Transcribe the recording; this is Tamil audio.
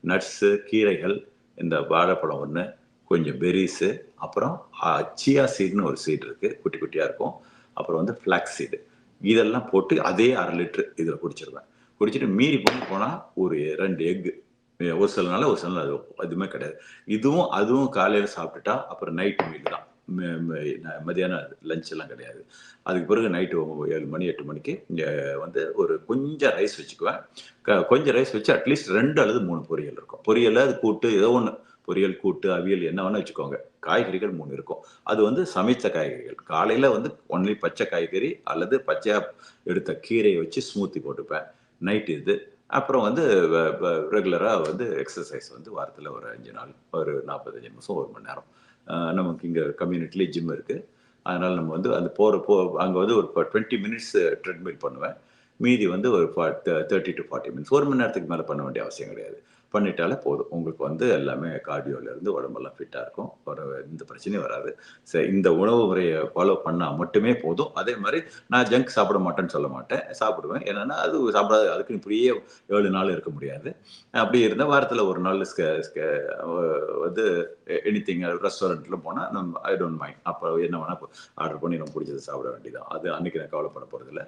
நட்ஸு, கீரைகள், இந்த வாழைப்பழம் 1, கொஞ்சம் பெர்ரீஸு, அப்புறம் சியா சீட்ன்னு ஒரு சீட் இருக்கு. குட்டி குட்டியா இருக்கும். அப்புறம் வந்து ஃப்ளாக்ஸ் சீடு. இதெல்லாம் போட்டு அதே 1/2 லிட்டர் இதில குடிச்சிருவேன். குடிச்சிட்டு மீறி போனா ஒரு 2 எக். ஒரு சில நாள் ஒரு சில நாள் அது எதுவுமே கிடையாது. இதுவும் அதுவும் காலையில சாப்பிட்டுட்டா, அப்புறம் நைட் மீல் தான். மெ மெ மதியானம் லஞ்ச் எல்லாம் கிடையாது. அதுக்கு பிறகு நைட்டு 7 மணி 8 மணிக்கு இங்க வந்து ஒரு கொஞ்சம் ரைஸ் வச்சுக்குவேன். கொஞ்சம் ரைஸ் வச்சு அட்லீஸ்ட் 2 அல்லது 3 பொரியல் இருக்கும். பொரியல்ல அது கூட்டு ஏதோ ஒண்ணு. பொரியல், கூட்டு, அவியல் என்ன வேணா வச்சுக்கோங்க. காய்கறிகள் 3 இருக்கும். அது வந்து சமைத்த காய்கறிகள். காலையில வந்து ஒன்லி பச்சை காய்கறி அல்லது பச்சையா எடுத்த கீரைய வச்சு ஸ்மூத்தி போட்டுப்பேன். நைட் இது. அப்புறம் வந்து வ வ ரெகுலரா வந்து எக்ஸர்சைஸ் வந்து வாரத்துல ஒரு 5 நாள், ஒரு 45 நிமிஷம், 1 மணி நேரம். நமக்கு இங்க கம்யூனிட்டிலே ஜிம் இருக்கு. அதனால நம்ம வந்து அந்த போறப்போ அங்க வந்து ஒரு 20 மினிட்ஸ் ட்ரெட்மில் பண்ணுவேன். மீதி வந்து ஒரு 30 டூ 40 மினிட்ஸ். 1 மணி நேரத்துக்கு மேல பண்ண வேண்டிய அவசியம் கிடையாது. பண்ணிட்டாலே போதும். உங்களுக்கு வந்து எல்லாமே கார்டியோலருந்து உடம்பெல்லாம் ஃபிட்டா இருக்கும். ஒரு எந்த பிரச்சனையும் வராது. இந்த உணவு முறைய ஃபாலோ பண்ணா மட்டுமே போதும். அதே மாரி நான் ஜங்க் சாப்பிட மாட்டேன்னு சொல்ல மாட்டேன். சாப்பிடுவேன். என்னன்னா அது சாப்பிடாத அதுக்குன்னு இப்படியே 7 நாள் இருக்க முடியாது. அப்படி இருந்தா வாரத்துல 1 நாள் ஸ்க ஸ்க அ வந்து எனிதிங் ரெஸ்டாரண்ட்ல போனா ஐ டோன்ட் மைண்ட். அப்ப என்ன வேணா ஆர்டர் பண்ணி நமக்கு புடிச்சத சாப்பிட வேண்டியது தான். அது அன்னைக்கு நான் கவலைப்பட போறதில்ல.